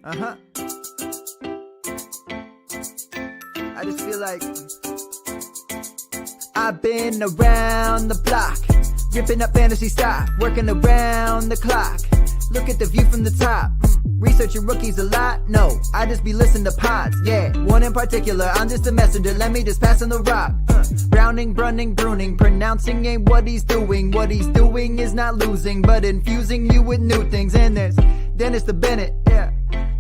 Uh-huh. I just feel like I've been around the block, ripping up fantasy stock, working around the clock. Look at the view from the top. Researching rookies a lot? No, I just be listening to pods. Yeah, one in particular, I'm just a messenger. Let me just pass on the rock. Browning, brunning, pruning, pronouncing ain't what he's doing. What he's doing is not losing, but infusing you with new things. And there's Dennis the Bennett, yeah.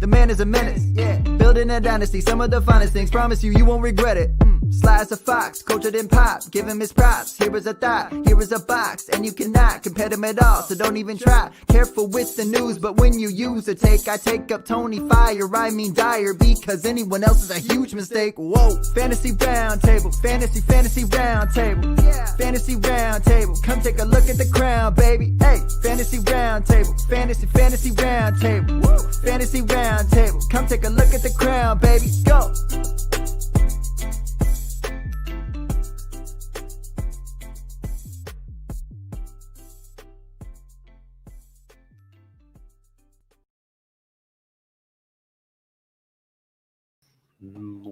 The man is a menace, yeah. Building a dynasty, some of the finest things. Promise you, you won't regret it. Sly as a fox, cultured in pop. Give him his props. Here is a thought, here is a box, and you cannot compare them at all. So don't even try. Careful with the news, but when you use a take, I take up Tony Fire. I mean Dyer, because anyone else is a huge mistake. Whoa, fantasy round table, fantasy round table, yeah. Fantasy round table, come take a look at the crown, baby. Hey, fantasy round table, fantasy round table, woo. Fantasy round table, come take a look at the crown, baby. Go.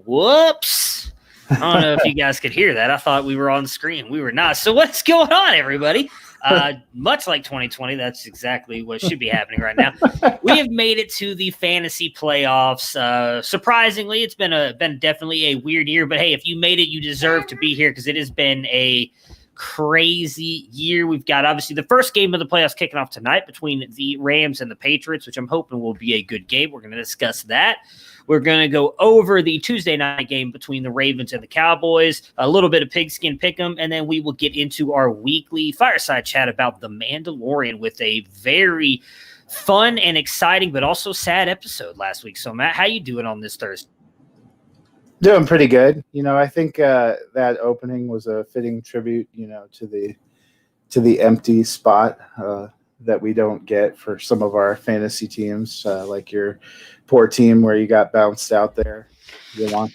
Whoops. I don't know if you guys could hear that. I thought we were on screen. We were not. So what's going on, everybody? Much like 2020, that's exactly what should be happening right now. We have made it to the fantasy playoffs. Surprisingly, it's been definitely a weird year. But, hey, if you made it, you deserve to be here because it has been a crazy year. We've got, obviously, the first game of the playoffs kicking off tonight between the Rams and the Patriots, which I'm hoping will be a good game. We're going to discuss that. We're going to go over the Tuesday night game between the Ravens and the Cowboys, a little bit of pigskin pick'em, and then we will get into our weekly fireside chat about the Mandalorian with a very fun and exciting but also sad episode last week. So, Matt, how you doing on this Thursday? Doing pretty good. I think that opening was a fitting tribute, to the empty spot that we don't get for some of our fantasy teams, like your poor team where you got bounced out there. I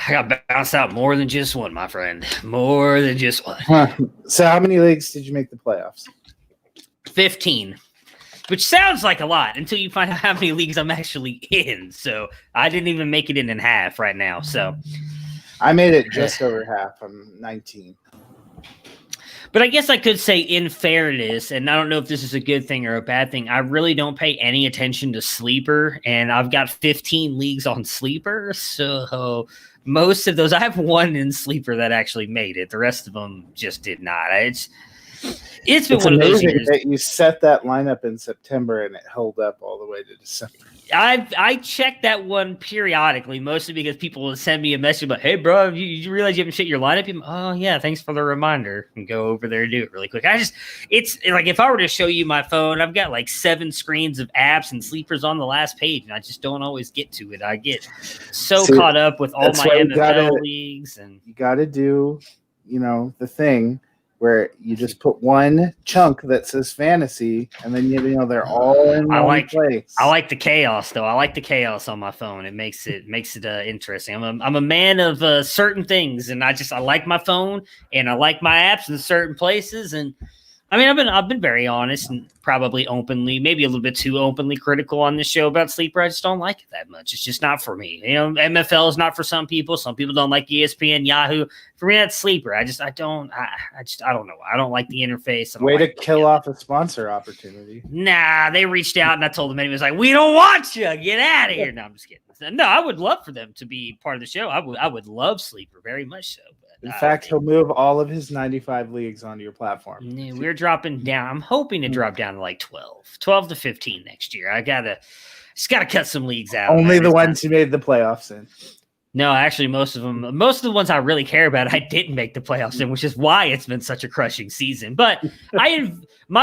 got bounced out more than just one, my friend. More than just one. So how many leagues did you make the playoffs? 15. Which sounds like a lot until you find out how many leagues I'm actually in. So I didn't even make it in half right now. So I made it just over half. I'm 19. But I guess I could say, in fairness, and I don't know if this is a good thing or a bad thing, I really don't pay any attention to Sleeper, and I've got 15 leagues on Sleeper. So most of those, I have one in Sleeper that actually made it. The rest of them just did not. It's been one of those years. That you set that lineup in September and it held up all the way to December. I check that one periodically, mostly because people will send me a message about, hey, bro, you realize you haven't shit your lineup? Oh, yeah, thanks for the reminder. And go over there and do it really quick. It's like if I were to show you my phone, I've got like 7 screens of apps and Sleepers on the last page, and I just don't always get to it. I get caught up with all my NFL leagues. And you got to do, the thing where you just put one chunk that says fantasy, and then they're all in one place. I like the chaos, though. I like the chaos on my phone. It makes it interesting. I'm a man of certain things, and I like my phone, and I like my apps in certain places. And I mean, I've been very honest and probably openly, maybe a little bit too openly critical on this show about Sleeper. I just don't like it that much. It's just not for me. MFL is not for some people. Some people don't like ESPN, Yahoo. For me, that's Sleeper. I don't know. I don't like the interface. Way to kill off a sponsor opportunity. Nah, they reached out and I told them, and it was like, we don't want you. Get out of here. No, I'm just kidding. No, I would love for them to be part of the show. I would love Sleeper very much so. In fact, he'll move all of his 95 leagues onto your platform. Yeah, we're dropping down. I'm hoping to drop down to like 12 to 15 next year. I just gotta cut some leagues out. Only the ones who made the playoffs in. No, actually, most of the ones I really care about, I didn't make the playoffs in, which is why it's been such a crushing season. But my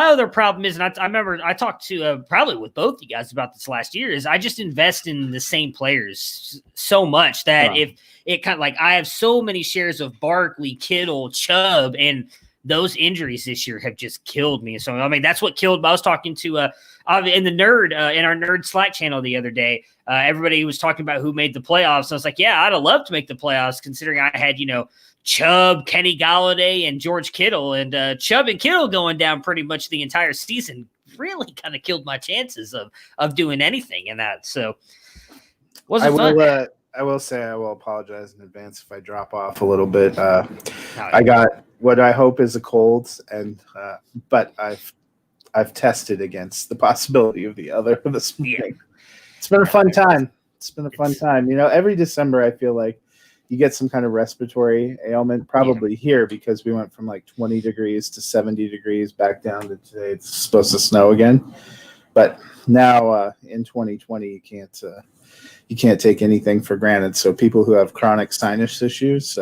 other problem is, and I remember I talked to probably with both you guys about this last year, is I just invest in the same players so much that if it kind of like I have so many shares of Barkley, Kittle, Chubb, and those injuries this year have just killed me. So, I mean, that's what killed me. I was talking to in the nerd in our nerd Slack channel the other day. Everybody was talking about who made the playoffs. I was like, yeah, I'd have loved to make the playoffs considering I had, Chubb, Kenny Galladay, and George Kittle. And Chubb and Kittle going down pretty much the entire season really kind of killed my chances of doing anything in that. So wasn't fun. I will say I will apologize in advance if I drop off a little bit. I got what I hope is a cold, and but I've tested against the possibility of the other this morning. Yeah. It's been a fun time. It's been a fun time. Every December I feel like you get some kind of respiratory ailment, probably here because we went from like 20 degrees to 70 degrees back down to today. It's supposed to snow again. But now in 2020, you can't take anything for granted. So people who have chronic sinus issues,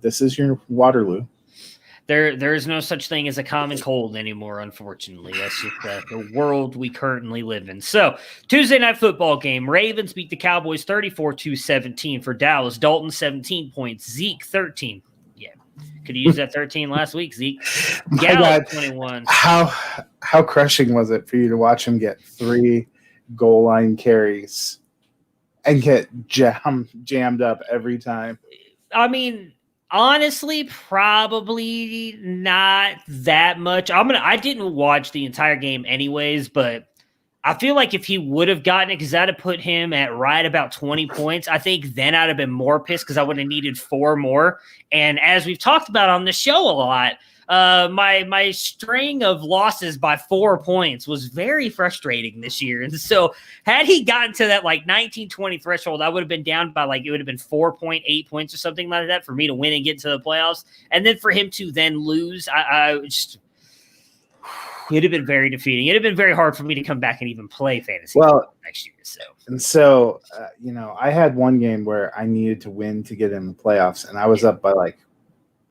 this is your Waterloo. There is no such thing as a common cold anymore, unfortunately. That's just the world we currently live in. So, Tuesday night football game. Ravens beat the Cowboys 34-17 for Dallas. Dalton, 17 points. Zeke, 13. Yeah. Could have used that 13 last week, Zeke. Gallup, 21. How crushing was it for you to watch him get 3 goal line carries and get jammed up every time? I mean, honestly, probably not that much. I didn't watch the entire game anyways, but I feel like if he would have gotten it, because that'd have put him at right about 20 points, I think then I'd have been more pissed because I would have needed 4 more. And as we've talked about on the show a lot, my string of losses by 4 points was very frustrating this year. And so had he gotten to that like 19-20 threshold, I would have been down by it would have been 4.8 points or something like that for me to win and get to the playoffs. And then for him to then lose, it'd have been very defeating. It'd have been very hard for me to come back and even play fantasy next year. So, I had one game where I needed to win to get in the playoffs, and I was up by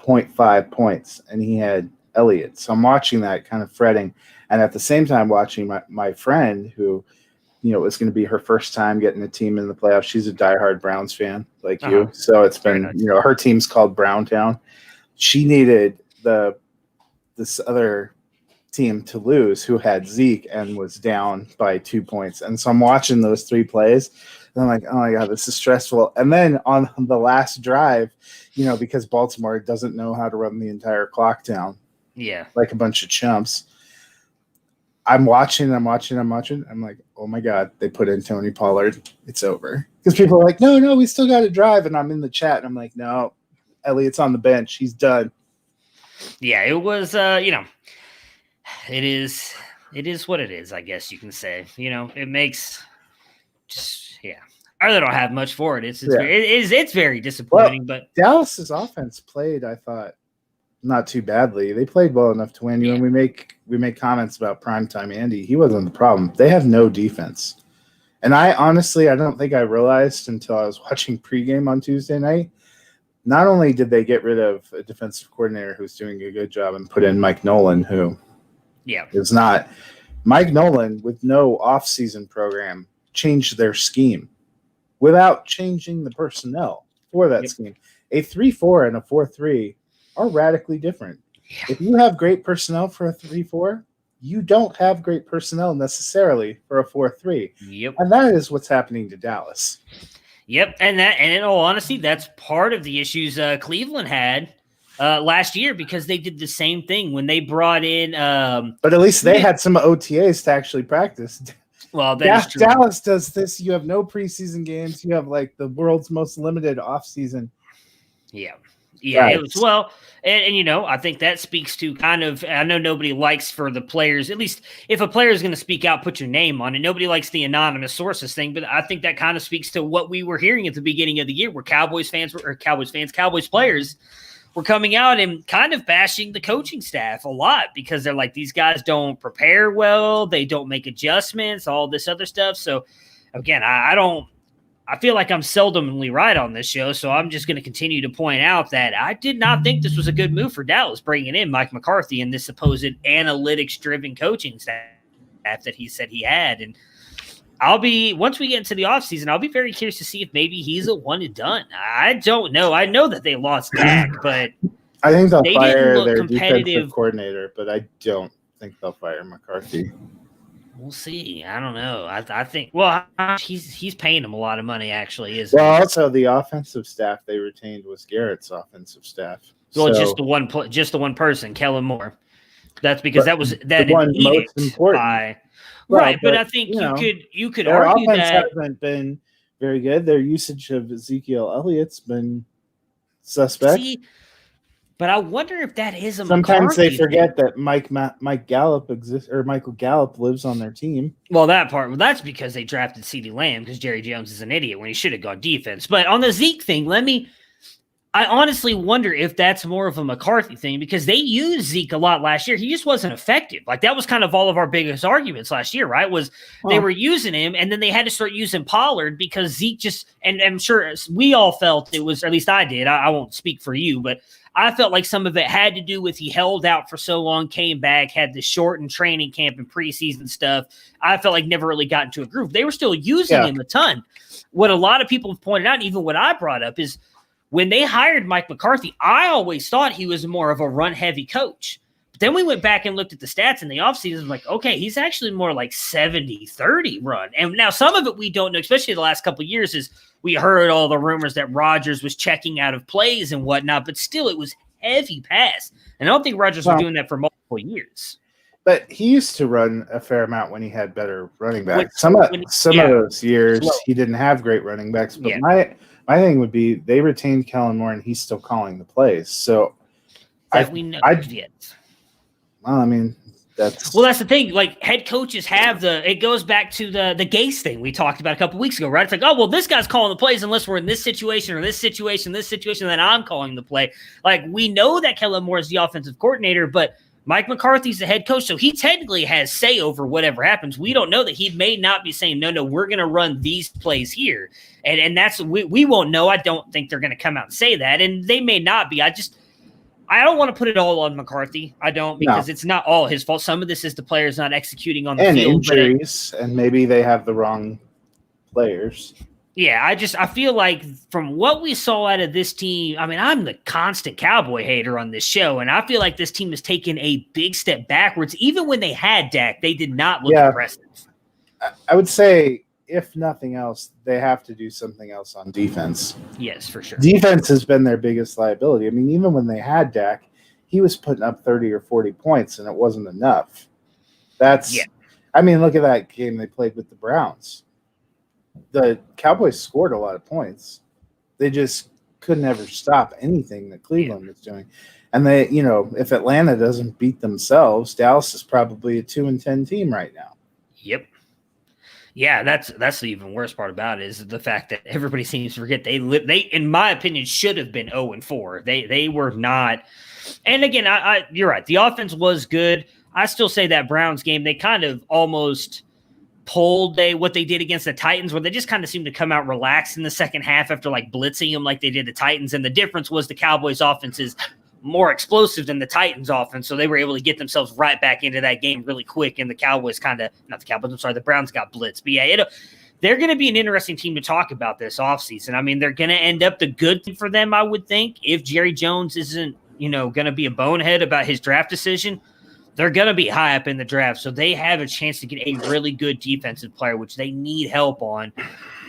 0.5 points, and he had Elliott. So I'm watching that, kind of fretting, and at the same time watching my friend who, it's going to be her first time getting a team in the playoffs. She's a diehard Browns fan like you. So it's been, her team's called Browntown. She needed this other team to lose who had Zeke and was down by 2 points. And so I'm watching those 3 plays and I'm like, oh my God, this is stressful. And then on the last drive, because Baltimore doesn't know how to run the entire clock down. Yeah. Like a bunch of chumps. I'm watching. I'm like, oh my God, they put in Tony Pollard. It's over. Because people are like, no, we still got to drive. And I'm in the chat and I'm like, no, Elliott's on the bench. He's done. Yeah, it was, it is what it is, I guess you can say. It makes I really don't have much for it. It's very disappointing. But Dallas's offense played, I thought, not too badly. They played well enough to win. And we make comments about primetime Andy. He wasn't the problem. They have no defense. And I don't think I realized until I was watching pregame on Tuesday night. Not only did they get rid of a defensive coordinator who's doing a good job and put in Mike Nolan, who is not. Mike Nolan, with no offseason program, changed their scheme without changing the personnel for that scheme. A 3-4 and a 4-3 are radically different. Yeah. If you have great personnel for a 3-4, you don't have great personnel necessarily for a 4-3. Yep. And that is what's happening to Dallas. Yep. And in all honesty, that's part of the issues Cleveland had last year, because they did the same thing when they brought in. But at least they had some OTAs to actually practice. Well, that's true. Dallas does this. You have no preseason games. You have the world's most limited offseason. Yeah. Yeah, it was and I think that speaks to kind of, I know nobody likes for the players, at least if a player is going to speak out, put your name on it. Nobody likes the anonymous sources thing, but I think that kind of speaks to what we were hearing at the beginning of the year, where Cowboys players were coming out and kind of bashing the coaching staff a lot because they're like, these guys don't prepare well, they don't make adjustments, all this other stuff. So again, I feel like I'm seldomly right on this show, so I'm just going to continue to point out that I did not think this was a good move for Dallas, bringing in Mike McCarthy and this supposed analytics-driven coaching staff that he said he had. And once we get into the offseason, I'll be very curious to see if maybe he's a one and done. I don't know. I know that they lost Dak, but I think they'll fire their defensive coordinator, but I don't think they'll fire McCarthy. We'll see. I don't know. I think. Well, he's paying him a lot of money, actually. Also the offensive staff they retained was Garrett's offensive staff. Well, just the one person, Kellen Moore. That's because that was that the one an most edict important. by Well, right. But I think you could their argue offense that hasn't been very good. Their usage of Ezekiel Elliott's been suspect. see. But I wonder if that is a Sometimes McCarthy they forget thing. that Mike Gallup exists, or Michael Gallup lives on their team. Well, that's because they drafted CeeDee Lamb because Jerry Jones is an idiot when he should have gone defense. But on the Zeke thing, I honestly wonder if that's more of a McCarthy thing because they used Zeke a lot last year. He just wasn't effective. Like that was kind of all of our biggest arguments last year, right? They were using him and then they had to start using Pollard because Zeke and I'm sure we all felt it was, or at least I did. I won't speak for you, but I felt like some of it had to do with he held out for so long, came back, had the shortened training camp and preseason stuff. I felt like never really got into a groove. They were still using him a ton. What a lot of people have pointed out, even what I brought up, is when they hired Mike McCarthy, I always thought he was more of a run-heavy coach. But then we went back and looked at the stats in the offseason, like, okay, he's actually more like 70-30 run. And now some of it we don't know, especially the last couple of years, is we heard all the rumors that Rodgers was checking out of plays and whatnot, but still it was heavy pass. And I don't think Rodgers was doing that for multiple years. But he used to run a fair amount when he had better running backs. Some of those years, he didn't have great running backs. But my thing would be they retained Kellen Moore, and he's still calling the plays. So we know yet. Well, I mean, that's the thing. Like head coaches have it goes back to the Gase thing we talked about a couple weeks ago, right? It's like, oh, well, this guy's calling the plays unless we're in this situation or this situation, then I'm calling the play. Like we know that Kellen Moore is the offensive coordinator, but Mike McCarthy's the head coach, so he technically has say over whatever happens. We don't know that he may not be saying, no, we're going to run these plays here. And that's we won't know. I don't think they're going to come out and say that, and they may not be. I don't want to put it all on McCarthy. I don't because it's not all his fault. Some of this is the players not executing on the field. And injuries, and maybe they have the wrong players. Yeah, I feel like from what we saw out of this team, I mean, I'm the constant Cowboy hater on this show, and I feel like this team has taken a big step backwards. Even when they had Dak, they did not look impressive. I would say, if nothing else, they have to do something else on defense. Yes, for sure. Defense has been their biggest liability. I mean, even when they had Dak, he was putting up 30 or 40 points, and it wasn't enough. I mean, look at that game they played with the Browns. The Cowboys scored a lot of points. They just couldn't ever stop anything that Cleveland was doing. And they, if Atlanta doesn't beat themselves, Dallas is probably a 2-10 team right now. Yep. Yeah, that's the even worse part about it is the fact that everybody seems to forget they in my opinion should have been 0-4. They were not. And again, you're right. The offense was good. I still say that Browns game, they kind of almost pulled what they did against the Titans, where they just kind of seemed to come out relaxed in the second half after like blitzing them like they did the Titans. And the difference was the Cowboys offense is more explosive than the Titans offense. So they were able to get themselves right back into that game really quick. And the Cowboys the Browns got blitzed. But yeah, they're going to be an interesting team to talk about this offseason. I mean, they're going to end up the good thing for them, I would think, if Jerry Jones isn't, going to be a bonehead about his draft decision. They're going to be high up in the draft, so they have a chance to get a really good defensive player, which they need help on.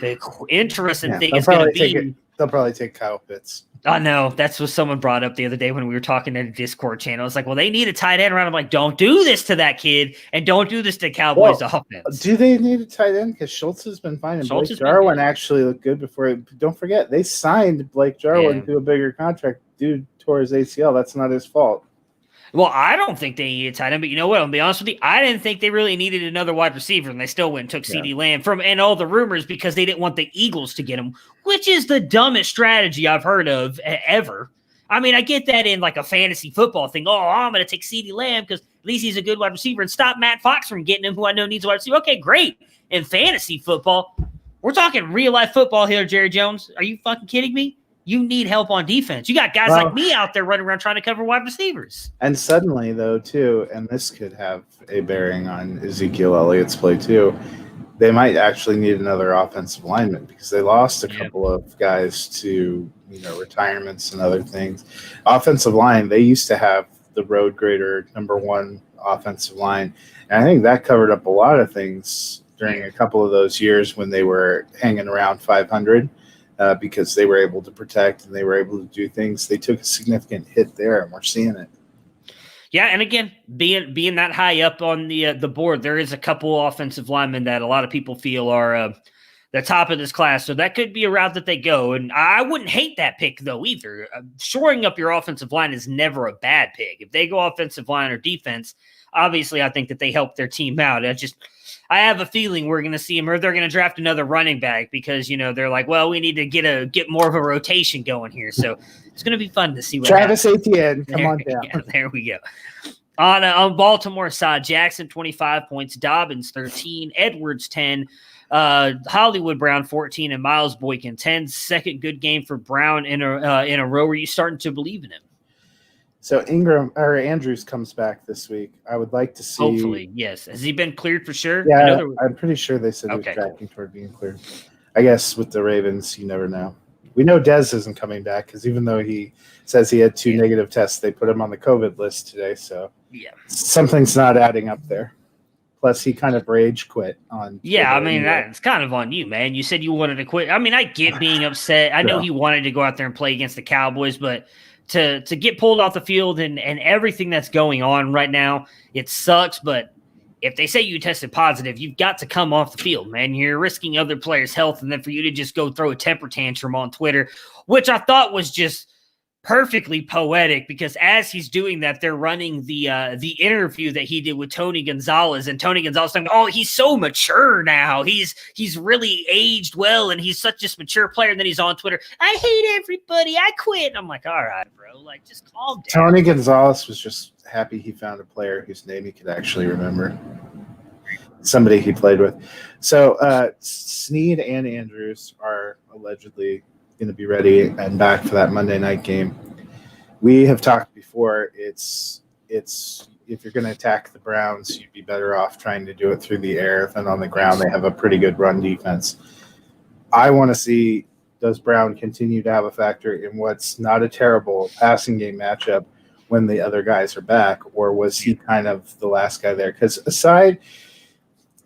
The interesting thing is going to be they'll probably take Kyle Pitts. I know. That's what someone brought up the other day when we were talking in a Discord channel. It's like, well, they need a tight end around. I'm like, don't do this to that kid, and don't do this to Cowboys offense. Do they need a tight end? Because Schultz has been fine, and Blake Jarwin actually looked good before. Don't forget, they signed Blake Jarwin to a bigger contract. Dude tore his ACL. That's not his fault. Well, I don't think they needed a tight end, but you know what? I'll be honest with you. I didn't think they really needed another wide receiver, and they still went and took CeeDee Lamb and all the rumors because they didn't want the Eagles to get him, which is the dumbest strategy I've heard of ever. I mean, I get that in like a fantasy football thing. Oh, I'm going to take CeeDee Lamb because at least he's a good wide receiver and stop Matt Fox from getting him, who I know needs a wide receiver. Okay, great. In fantasy football, we're talking real life football here, Jerry Jones. Are you fucking kidding me? You need help on defense. You got guys like me out there running around trying to cover wide receivers. And suddenly, though, too, and this could have a bearing on Ezekiel Elliott's play, too, they might actually need another offensive lineman because they lost a couple of guys to, retirements and other things. Offensive line, they used to have the road grader #1 offensive line. And I think that covered up a lot of things during a couple of those years when they were hanging around 500. Because they were able to protect and they were able to do things. They took a significant hit there, and we're seeing it. Yeah, and again, being that high up on the board, there is a couple offensive linemen that a lot of people feel are the top of this class. So that could be a route that they go. And I wouldn't hate that pick, though, either. Shoring up your offensive line is never a bad pick. If they go offensive line or defense, obviously I think that they help their team out. I have a feeling we're going to see him, or they're going to draft another running back because, they're like, well, we need to get more of a rotation going here. So it's going to be fun to see what Travis happens. Etienne, come on down. Yeah, there we go. On Baltimore side, Jackson 25 points, Dobbins 13, Edwards 10, Hollywood Brown 14, and Miles Boykin 10. Second good game for Brown in a row. Are you starting to believe in him? So Andrews comes back this week. I would like to see. Hopefully, yes. Has he been cleared for sure? Yeah, I'm pretty sure they said he was tracking toward being cleared. I guess with the Ravens, you never know. We know Dez isn't coming back because even though he says he had 2 negative tests, they put him on the COVID list today. So something's not adding up there. Plus, he kind of rage quit on. Yeah, I mean, that's kind of on you, man. You said you wanted to quit. I mean, I get being upset. I know he wanted to go out there and play against the Cowboys, but to get pulled off the field and everything that's going on right now, it sucks. But if they say you tested positive, you've got to come off the field, man. You're risking other players' health, and then for you to just go throw a temper tantrum on Twitter, which I thought was just perfectly poetic, because as he's doing that, they're running the interview that he did with Tony Gonzalez, and Tony Gonzalez saying, "Oh, he's so mature now. He's really aged well, and he's such a mature player." And then he's on Twitter, "I hate everybody. I quit." I'm like, all right, bro, like just calm down. Tony Gonzalez was just happy he found a player whose name he could actually remember. Somebody he played with. So Snead and Andrews are allegedly going to be ready and back for that Monday night game. We have talked before. It's if you're going to attack the Browns, you'd be better off trying to do it through the air than on the ground. They have a pretty good run defense. I want to see, does Brown continue to have a factor in what's not a terrible passing game matchup when the other guys are back, or was he kind of the last guy there? Because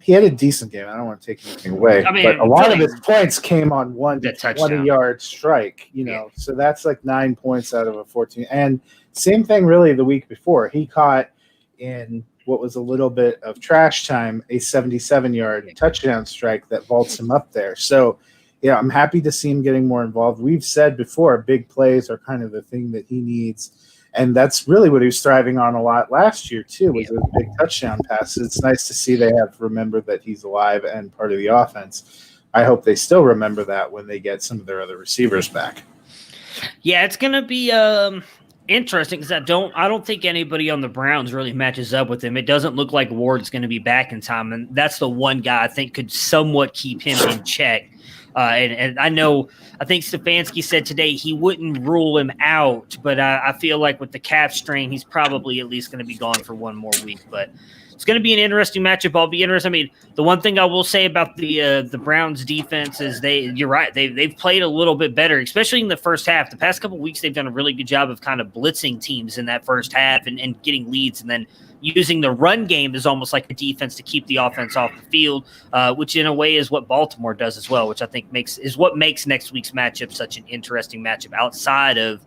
he had a decent game. I don't want to take anything away, but a lot of his points came on 20-yard strike, so that's like 9 points out of a 14. And same thing really the week before. He caught in what was a little bit of trash time, a 77-yard touchdown strike that vaults him up there. So, I'm happy to see him getting more involved. We've said before, big plays are kind of the thing that he needs. And that's really what he was thriving on a lot last year, too, was those big touchdown passes. It's nice to see they have remembered that he's alive and part of the offense. I hope they still remember that when they get some of their other receivers back. Yeah, it's going to be interesting because I don't think anybody on the Browns really matches up with him. It doesn't look like Ward's going to be back in time, and that's the one guy I think could somewhat keep him in check. And I think Stefanski said today he wouldn't rule him out, but I feel like with the calf strain, he's probably at least going to be gone for one more week. But it's going to be an interesting matchup. I'll be interested. I mean, the one thing I will say about the Browns defense is you're right. They've played a little bit better, especially in the first half. The past couple of weeks, they've done a really good job of kind of blitzing teams in that first half and getting leads, and then using the run game is almost like a defense to keep the offense off the field, which in a way is what Baltimore does as well, which I think is what makes next week's matchup such an interesting matchup outside of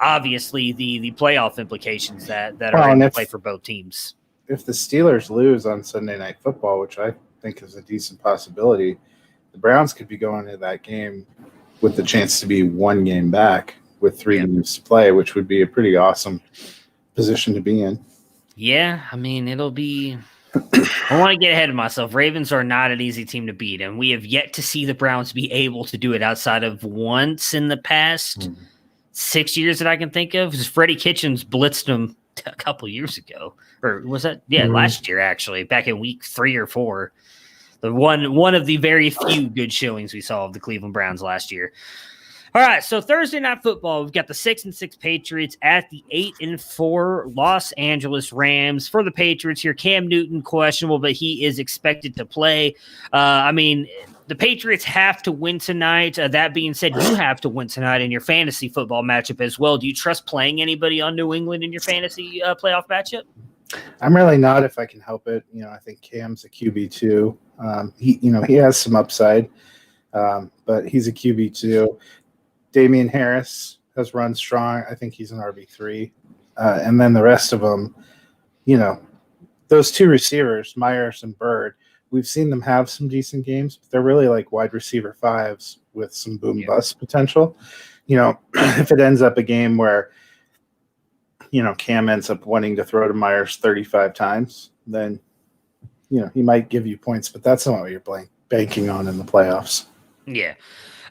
obviously the playoff implications that are in play for both teams. If the Steelers lose on Sunday Night Football, which I think is a decent possibility, the Browns could be going into that game with the chance to be one game back with 3 games to play, which would be a pretty awesome position to be in. Yeah, I mean, it'll be – I want to get ahead of myself. Ravens are not an easy team to beat, and we have yet to see the Browns be able to do it outside of once in the past 6 years that I can think of. Freddie Kitchens blitzed them a couple years ago. Or was that – last year actually, back in week 3 or 4. The one of the very few good showings we saw of the Cleveland Browns last year. All right, so Thursday Night Football, we've got the 6-6 Patriots at the 8-4 Los Angeles Rams. For the Patriots here, Cam Newton questionable, but he is expected to play. I mean, the Patriots have to win tonight. That being said, you have to win tonight in your fantasy football matchup as well. Do you trust playing anybody on New England in your fantasy playoff matchup? I'm really not if I can help it. I think Cam's a QB2. He has some upside, but he's a QB2. Damian Harris has run strong. I think he's an RB3. And then the rest of them, those two receivers, Myers and Bird, we've seen them have some decent games, but they're really like wide receiver fives with some boom bust potential. If it ends up a game where, Cam ends up wanting to throw to Myers 35 times, then, he might give you points, but that's not what you're banking on in the playoffs. Yeah.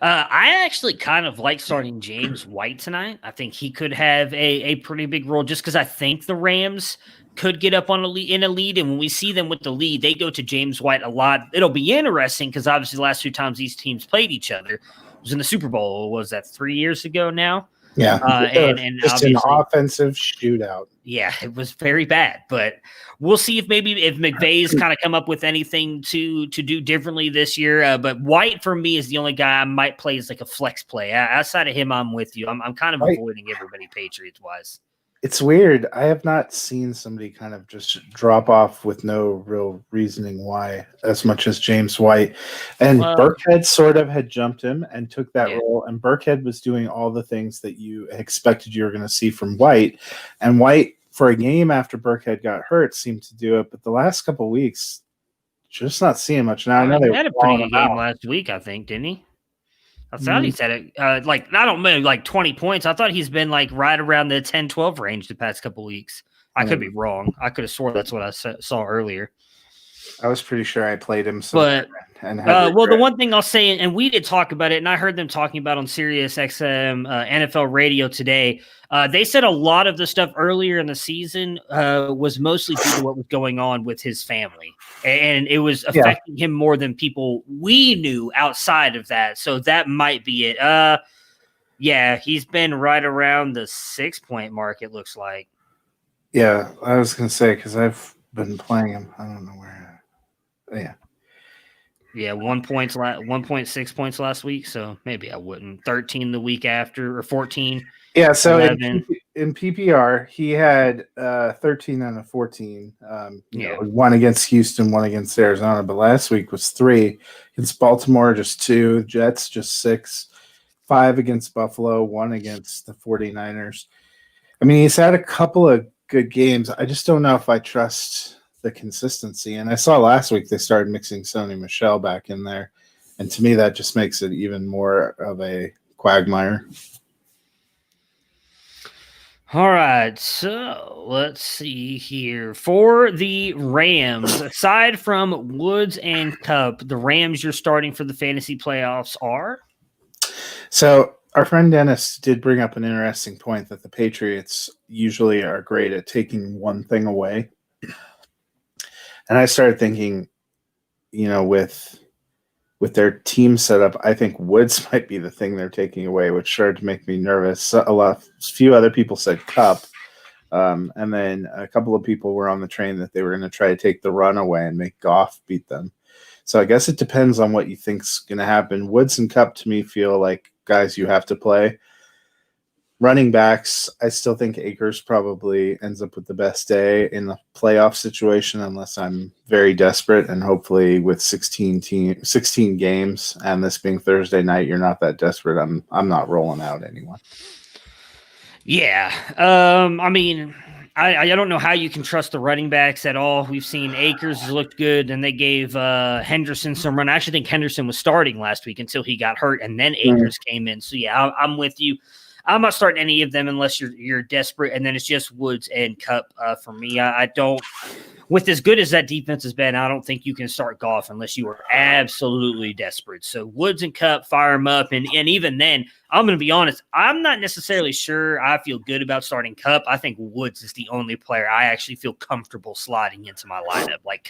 I actually kind of like starting James White tonight. I think he could have a pretty big role just because I think the Rams could get up on in a lead. And when we see them with the lead, they go to James White a lot. It'll be interesting because obviously the last 2 times these teams played each other was in the Super Bowl. Was that 3 years ago now? Yeah. And just an offensive shootout. Yeah, it was very bad, but we'll see if McVay's kind of come up with anything to do differently this year. But White for me is the only guy I might play as like a flex play. Outside of him, I'm with you. I'm kind of avoiding everybody Patriots wise. It's weird. I have not seen somebody kind of just drop off with no real reasoning why as much as James White. And Burkhead sort of had jumped him and took that role. And Burkhead was doing all the things that you expected you were going to see from White. And White, for a game after Burkhead got hurt, seemed to do it. But the last couple of weeks, just not seeing much. Now I know he had a pretty good game last week, I think, didn't he? I thought he said it I don't know, like 20 points. I thought he's been like right around the 10-12 range the past couple weeks. I could be wrong. I could have swore that's what I saw earlier. I was pretty sure I played him. But the one thing I'll say, and we did talk about it, and I heard them talking about on Sirius XM NFL radio today. They said a lot of the stuff earlier in the season was mostly due to what was going on with his family, and it was affecting him more than people we knew outside of that. So that might be it. He's been right around the 6-point mark, it looks like. Yeah, I was going to say, because I've been playing him. I don't know where. Yeah, 1.6 points last week, so maybe I wouldn't. 13 the week after, or 14. Yeah, so in PPR, he had 13 and a 14. One against Houston, one against Arizona, but last week was 3 against Baltimore, just 2, Jets just 6, 5 against Buffalo, 1 against the 49ers. I mean, he's had a couple of good games. I just don't know if I trust the consistency. And I saw last week they started mixing Sony Michel back in there. And to me, that just makes it even more of a quagmire. All right, so let's see here. For the Rams, aside from Woods and Cup, the Rams you're starting for the fantasy playoffs are? So our friend Dennis did bring up an interesting point that the Patriots usually are great at taking one thing away. And I started thinking, with their team setup, I think Woods might be the thing they're taking away, which started to make me nervous. A few other people said Cup, and then a couple of people were on the train that they were going to try to take the run away and make Goff beat them. So I guess it depends on what you think's going to happen. Woods and Cup to me feel like guys you have to play. Running backs, I still think Akers probably ends up with the best day in the playoff situation unless I'm very desperate, and hopefully with 16 games and this being Thursday night, you're not that desperate. I'm not rolling out anyone. Yeah. I mean, I don't know how you can trust the running backs at all. We've seen Akers looked good, and they gave Henderson some run. I actually think Henderson was starting last week until he got hurt, and then Akers came in. So, yeah, I'm with you. I'm not starting any of them unless you're desperate, and then it's just Woods and Cup for me. I don't – with as good as that defense has been, I don't think you can start Goff unless you are absolutely desperate. So Woods and Cup, fire them up, and even then, I'm going to be honest, I'm not necessarily sure I feel good about starting Cup. I think Woods is the only player I actually feel comfortable sliding into my lineup. Like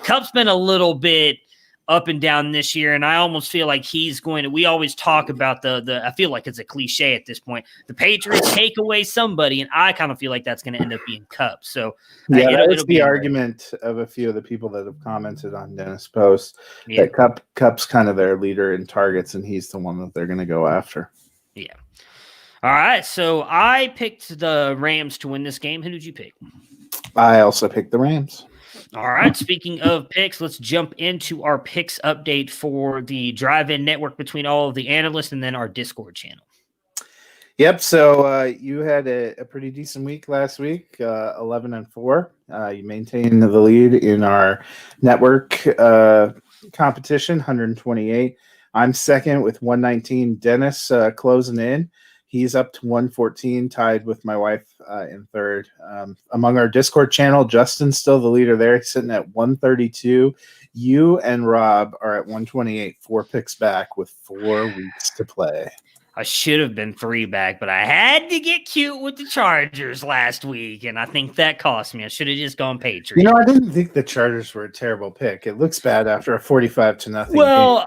Cup's been a little bit – up and down this year, and I almost feel like he's going to – we always talk about the I feel like it's a cliche at this point. The Patriots take away somebody, and I kind of feel like that's going to end up being Cup. So it'll be the argument of a few of the people that have commented on Dennis' post that Cup's kind of their leader in targets, and he's the one that they're going to go after. Yeah. All right, so I picked the Rams to win this game. Who did you pick? I also picked the Rams. All right. Speaking of picks, let's jump into our picks update for the Drive-In Network between all of the analysts and then our Discord channel. Yep. So you had a pretty decent week last week, 11-4. You maintained the lead in our network competition, 128. I'm second with 119. Dennis closing in. He's up to 114, tied with my wife in third. Among our Discord channel, Justin's still the leader there. He's sitting at 132. You and Rob are at 128, 4 picks back with 4 weeks to play. I should have been 3 back, but I had to get cute with the Chargers last week, and I think that cost me. I should have just gone Patriots. You know, I didn't think the Chargers were a terrible pick. It looks bad after a 45-0. Well,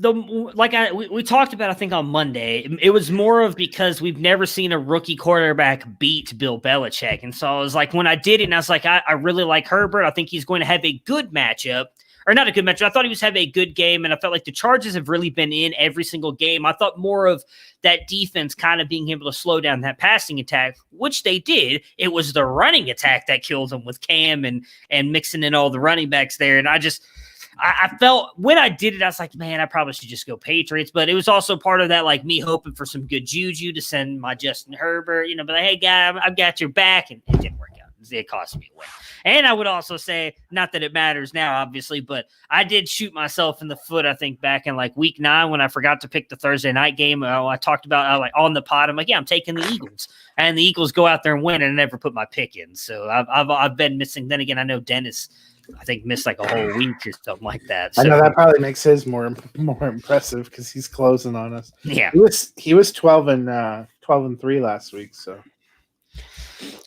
we talked about, I think on Monday, it was more of because we've never seen a rookie quarterback beat Bill Belichick, and so I was like, when I did it, and I was like, I really like Herbert. I think he's going to have a good matchup. Or not a good matchup. I thought he was having a good game, and I felt like the Chargers have really been in every single game. I thought more of that defense kind of being able to slow down that passing attack, which they did. It was the running attack that killed them with Cam and mixing in all the running backs there. And I felt when I did it, I was like, man, I probably should just go Patriots. But it was also part of that, like me hoping for some good juju to send my Justin Herbert, but like, hey, guy, I've got your back, and it didn't work out. It cost me a win. And I would also say, not that it matters now, obviously, but I did shoot myself in the foot, I think, back in like week 9 when I forgot to pick the Thursday night game. I talked about like on the pod. I'm like, yeah, I'm taking the Eagles. And the Eagles go out there and win, and I never put my pick in. So I've been missing. Then again, I know Dennis, I think, missed like a whole week or something like that. So, I know that probably makes his more impressive because he's closing on us. Yeah. He was 12-3 last week, so.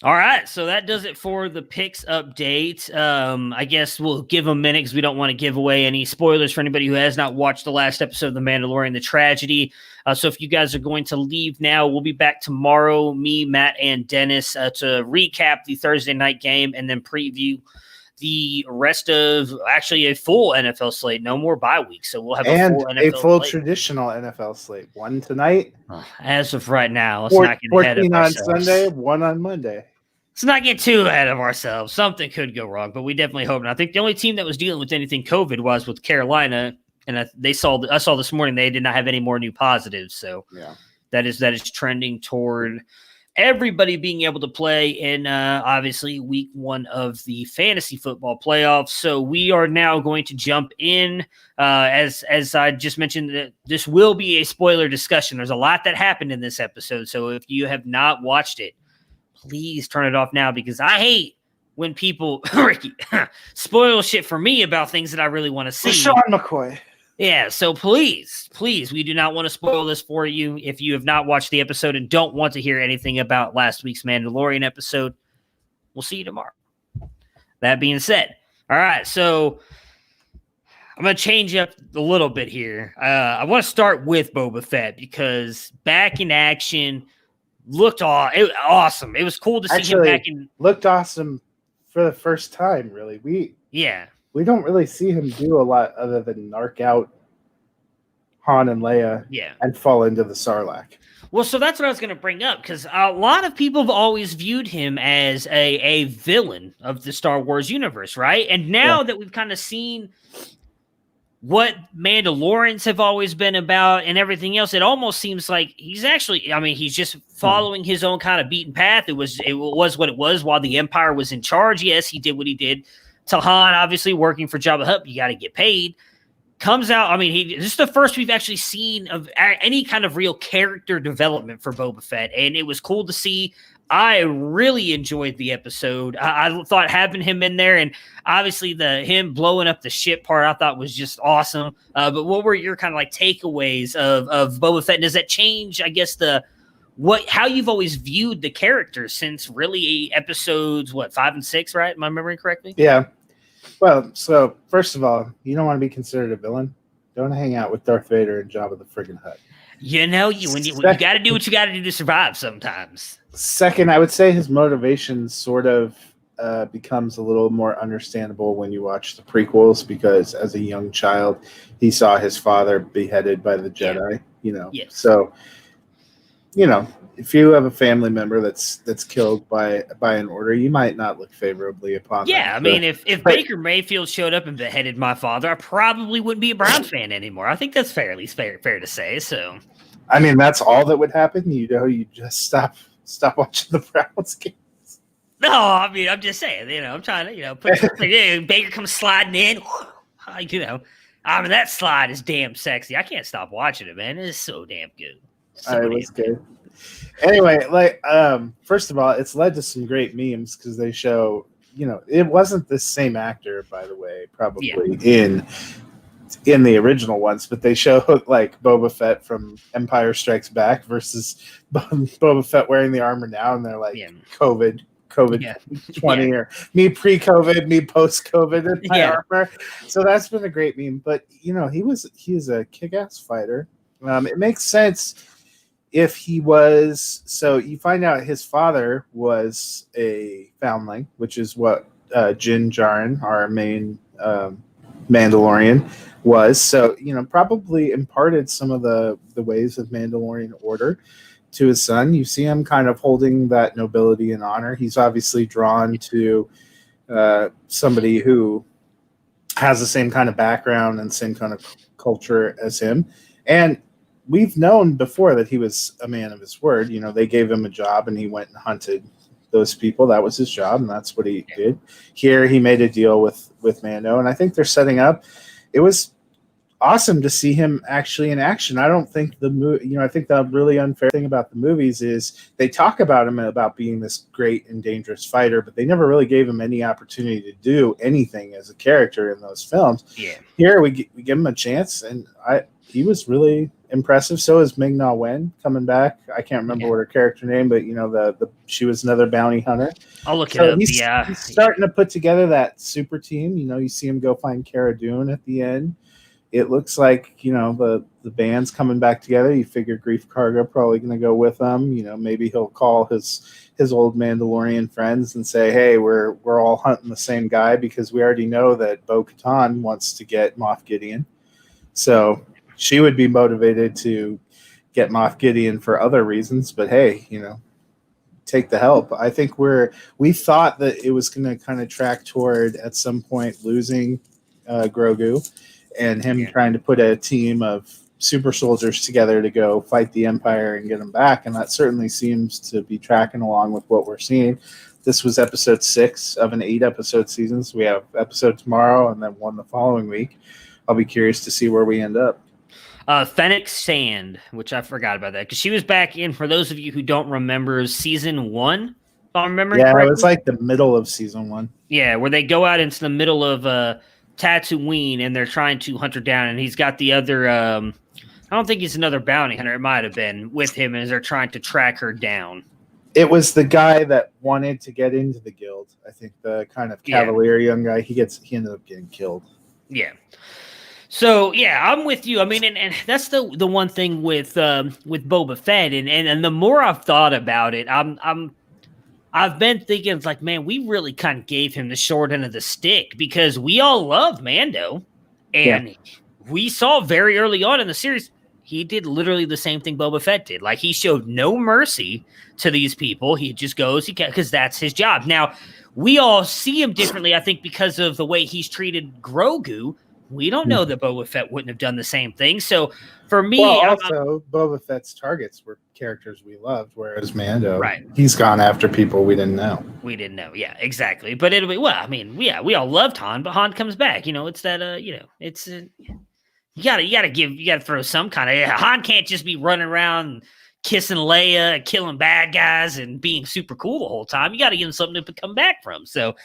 All right, so that does it for the picks update. I guess we'll give a minute because we don't want to give away any spoilers for anybody who has not watched the last episode of The Mandalorian, The Tragedy. So if you guys are going to leave now, we'll be back tomorrow, me, Matt, and Dennis, to recap the Thursday night game and then preview the rest of actually a full NFL slate. No more bye week, so we'll have a full traditional NFL slate. 1 tonight. As of right now, let's not get ahead of ourselves. 14 on Sunday, 1 on Monday. Let's not get too ahead of ourselves. Something could go wrong, but we definitely hope. And I think the only team that was dealing with anything COVID was with Carolina, and I saw this morning they did not have any more new positives. So yeah, that is trending toward everybody being able to play in obviously week 1 of the fantasy football playoffs. So we are now going to jump in. As I just mentioned, that this will be a spoiler discussion. There's a lot that happened in this episode. So if you have not watched it, please turn it off now, because I hate when people, Ricky, spoil shit for me about things that I really want to see. Sean McCoy. Yeah, so please, we do not want to spoil this for you. If you have not watched the episode and don't want to hear anything about last week's Mandalorian episode, we'll see you tomorrow. That being said, all right, so I'm going to change up a little bit here. I want to start with Boba Fett because back in action looked awesome. It was cool to see him back in. Looked awesome for the first time, really. We don't really see him do a lot other than narc out Han and Leia and fall into the Sarlacc. Well, so that's what I was going to bring up, because a lot of people have always viewed him as a villain of the Star Wars universe, right? And now that we've kind of seen what Mandalorians have always been about and everything else, it almost seems like he's actually, he's just following his own kind of beaten path. It was what it was while the Empire was in charge. Yes, he did what he did. To Han, obviously working for Jabba the Hutt, you got to get paid. Comes out, this is the first we've actually seen of any kind of real character development for Boba Fett, and it was cool to see. I really enjoyed the episode. I thought having him in there, and obviously him blowing up the ship part, I thought was just awesome. But what were your kind of like takeaways of Boba Fett? Does that change, I guess, how you've always viewed the character since really episodes 5 and 6, right? Am I remembering correctly? Yeah. Well, so first of all, you don't want to be considered a villain. Don't hang out with Darth Vader and Jabba the friggin' Hutt. You got to do what you got to do to survive sometimes. Second, I would say his motivation sort of becomes a little more understandable when you watch the prequels, because as a young child, he saw his father beheaded by the Jedi. Yes. So if you have a family member that's killed by an order, you might not look favorably upon them. Yeah, if Baker Mayfield showed up and beheaded my father, I probably wouldn't be a Browns fan anymore. I think that's fair to say. So, I mean, that's all that would happen. You just stop watching the Browns game. No, I mean, I'm just saying, I'm trying to, put Baker comes sliding in, I mean, that slide is damn sexy. I can't stop watching it, man. It is so damn good. It was good. Anyway, first of all, it's led to some great memes because they show, it wasn't the same actor, by the way, probably in the original ones, but they show like Boba Fett from Empire Strikes Back versus Boba Fett wearing the armor now, and they're like COVID 20 or me pre-COVID, me post-COVID in my armor. So that's been a great meme. But he's a kick-ass fighter. It makes sense if he was. So you find out his father was a foundling, which is what Din Djarin, our main Mandalorian, was. So probably imparted some of the ways of Mandalorian order to his son. You see him kind of holding that nobility and honor. He's obviously drawn to somebody who has the same kind of background and same kind of culture as him. And we've known before that he was a man of his word. They gave him a job and he went and hunted those people. That was his job, and that's what he did. Here he made a deal with Mando, and I think they're setting up. It was awesome to see him actually in action. I don't think I think the really unfair thing about the movies is they talk about him about being this great and dangerous fighter, but they never really gave him any opportunity to do anything as a character in those films. Yeah. Here we give him a chance, and he was really impressive. So is Ming-Na Wen coming back. I can't remember what her character name, but she was another bounty hunter. I'll look it up. He's starting to put together that super team. You see him go find Cara Dune at the end. It looks like, the band's coming back together. You figure Grief Karga probably going to go with them. Maybe he'll call his old Mandalorian friends and say, hey, we're all hunting the same guy, because we already know that Bo-Katan wants to get Moff Gideon. So she would be motivated to get Moff Gideon for other reasons. But hey, take the help. I think we thought that it was going to kind of track toward at some point losing Grogu, and him trying to put a team of super soldiers together to go fight the Empire and get them back. And that certainly seems to be tracking along with what we're seeing. This was episode 6 of an 8-episode season. So we have episode tomorrow and then one the following week. I'll be curious to see where we end up. Fennec Sand, which I forgot about that, because she was back in, for those of you who don't remember, season 1, if I'm remembering correctly. Yeah, it was like the middle of season 1. Yeah, where they go out into the middle of Tatooine, and they're trying to hunt her down, and he's got the other I don't think he's another bounty hunter, it might have been, with him as they're trying to track her down. It was the guy that wanted to get into the guild. I think the kind of cavalier young guy. He ended up getting killed. Yeah. So I'm with you. I mean, and that's the one thing with Boba Fett, and the more I've thought about it, I've been thinking, it's like, man, we really kind of gave him the short end of the stick, because we all love Mando, and we saw very early on in the series, he did literally the same thing Boba Fett did. Like, he showed no mercy to these people. He just goes, because that's his job. Now, we all see him differently, I think, because of the way he's treated Grogu. We don't know that Boba Fett wouldn't have done the same thing. So for me, also Boba Fett's targets were characters we loved, whereas Mando, he's gone after people we didn't know. Yeah, exactly. But it'll be, I mean, we all loved Han, but Han comes back. It's that it's you gotta throw some kind of, Han can't just be running around kissing Leia, killing bad guys, and being super cool the whole time. You got to give him something to come back from. So,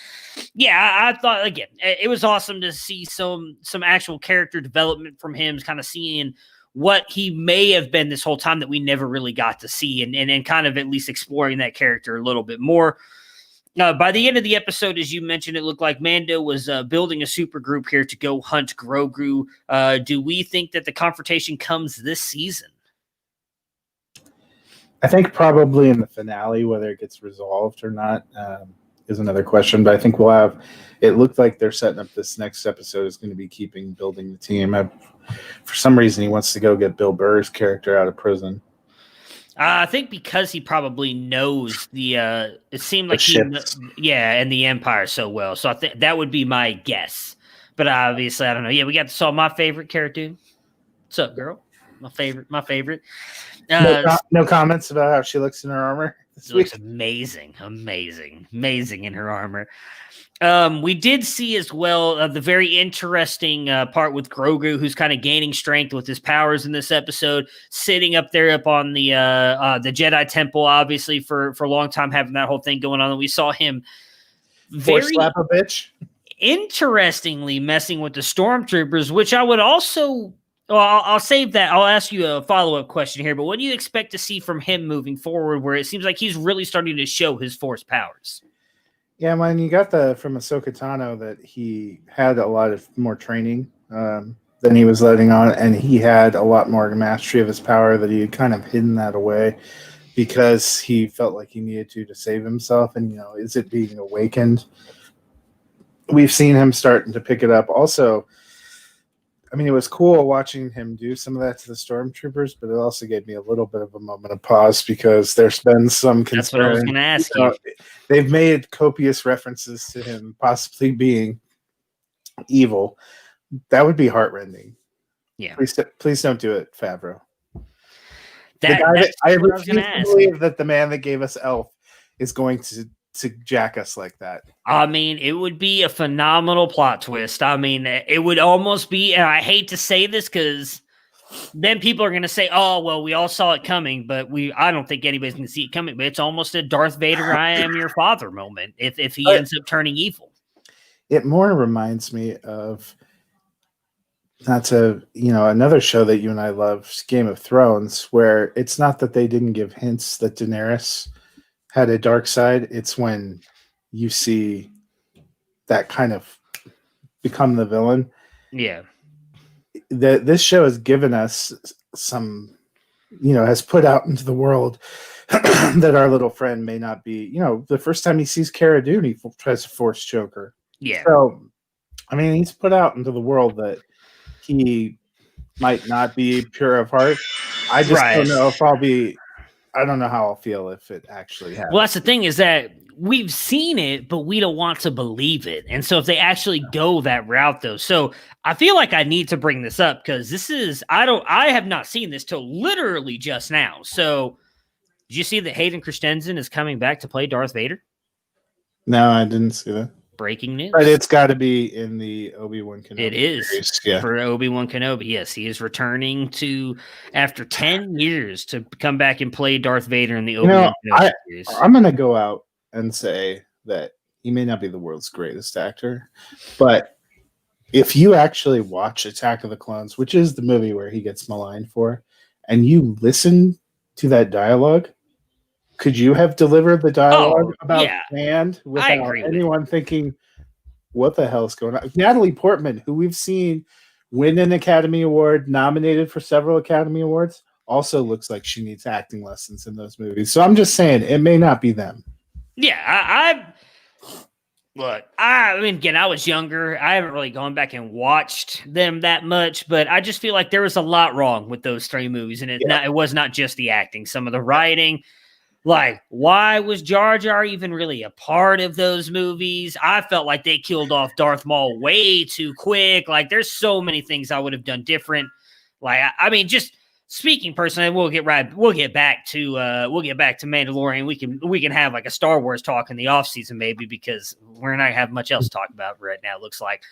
I thought, again, it was awesome to see some actual character development from him, kind of seeing what he may have been this whole time that we never really got to see, and kind of at least exploring that character a little bit more. By the end of the episode, as you mentioned, it looked like Mando was building a super group here to go hunt Grogu. Do we think that the confrontation comes this season? I think probably in the finale, whether it gets resolved or not is another question. But I think we'll have. It looked like they're setting up this next episode is going to be building the team. For some reason, he wants to go get Bill Burr's character out of prison. I think because he probably knows the. It seemed like and the Empire so well. So I think that would be my guess. But obviously, I don't know. Yeah, we got to saw my favorite character. What's up, girl? My favorite. No comments about how she looks in her armor this looks week. amazing in her armor. We did see as well the very interesting part with Grogu, who's kind of gaining strength with his powers in this episode, sitting up there up on the Jedi Temple, obviously for a long time, having that whole thing going on. And we saw him Force slap a bitch. Interestingly messing with the stormtroopers, which I would also. Well, I'll save that. I'll ask you a follow-up question here, but what do you expect to see from him moving forward, where it seems like he's really starting to show his Force powers? Yeah, when you got from Ahsoka Tano that he had a lot of more training than he was letting on, and he had a lot more mastery of his power, that he had kind of hidden that away because he felt like he needed to save himself. And, is it being awakened? We've seen him starting to pick it up. Also, I mean, it was cool watching him do some of that to the stormtroopers, but it also gave me a little bit of a moment of pause because there's been some concern. That's what I was going to ask you. They've made copious references to him possibly being evil. That would be heartrending. Yeah. Please don't do it, Favreau. I refuse to believe that the man that gave us Elf is going to jack us like that. I mean, it would be a phenomenal plot twist. I mean, it would almost be, and I hate to say this because then people are going to say, oh, well, we all saw it coming, but I don't think anybody's going to see it coming. But it's almost a Darth Vader, I am your father moment if he ends up turning evil. It more reminds me of, another show that you and I love, Game of Thrones, where it's not that they didn't give hints that Daenerys had a dark side. It's when you see that kind of become the villain. Yeah. This show has given us some, has put out into the world that our little friend may not be, the first time he sees Cara Dune, he tries to force choke her. Yeah. So, I mean, he's put out into the world that he might not be pure of heart. I just don't know if I don't know how I'll feel if it actually happens. Well, that's the thing, is that we've seen it, but we don't want to believe it. And so if they actually go that route, though, so I feel like I need to bring this up because I have not seen this till literally just now. So did you see that Hayden Christensen is coming back to play Darth Vader? No, I didn't see that. Breaking news. But it's got to be in the Obi-Wan Kenobi. It is series. For Obi-Wan Kenobi. Yes, he is returning after 10 years to come back and play Darth Vader in the Obi-Wan Kenobi series. I'm going to go out and say that he may not be the world's greatest actor, but if you actually watch Attack of the Clones, which is the movie where he gets maligned for, and you listen to that dialogue, could you have delivered the dialogue about Sand without anyone thinking, what the hell's going on? Natalie Portman, who we've seen win an Academy Award, nominated for several Academy Awards, also looks like she needs acting lessons in those movies. So I'm just saying, it may not be them. Yeah, I mean, again, I was younger. I haven't really gone back and watched them that much, but I just feel like there was a lot wrong with those three movies, and it was not just the acting. Some of the writing. Like, why was Jar Jar even really a part of those movies? I felt like they killed off Darth Maul way too quick. Like, there's so many things I would have done different. Like, I mean, just speaking personally, we'll get back to Mandalorian. We can have like a Star Wars talk in the off season maybe, because we're not gonna have much else to talk about right now. It looks like,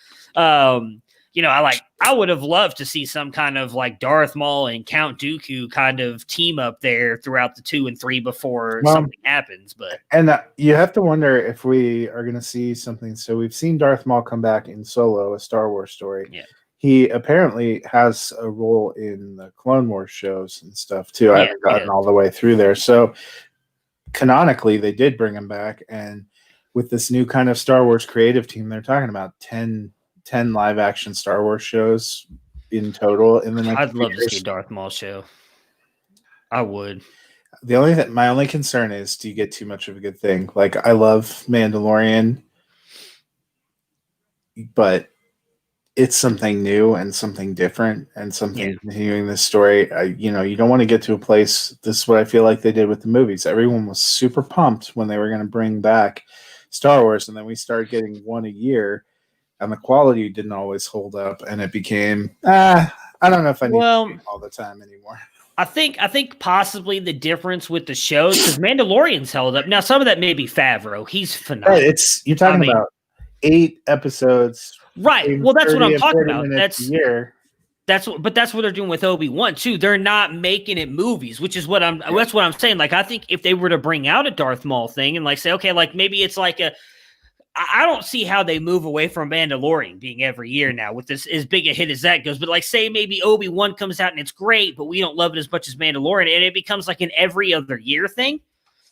I would have loved to see some kind of like Darth Maul and Count Dooku kind of team up there throughout the 2 and 3 before something happens. But you have to wonder if we are going to see something. So we've seen Darth Maul come back in Solo, a Star Wars story. Yeah. He apparently has a role in the Clone Wars shows and stuff too. I haven't gotten all the way through there. So canonically, they did bring him back, and with this new kind of Star Wars creative team, they're talking about 10 live action Star Wars shows in total in the next I'd love to see a Darth Maul show. I would. My only concern is, do you get too much of a good thing? Like, I love Mandalorian, but it's something new and something different and something continuing this story. You don't want to get to a place. This is what I feel like they did with the movies. Everyone was super pumped when they were going to bring back Star Wars, and then we started getting one a year, and the quality didn't always hold up, and it became, I don't know if I need to see it all the time anymore. I think possibly the difference with the shows, because Mandalorian's held up. Now, some of that may be Favreau. He's phenomenal. Right, you're talking about 8 episodes, right? Well, that's what I'm talking about. That's a year. That's what they're doing with Obi-Wan too. They're not making it movies, which is that's what I'm saying. Like, I think if they were to bring out a Darth Maul thing and like say, okay, like maybe it's like I don't see how they move away from Mandalorian being every year now with this as big a hit as that goes. But like, say maybe Obi-Wan comes out and it's great, but we don't love it as much as Mandalorian, and it becomes like an every other year thing.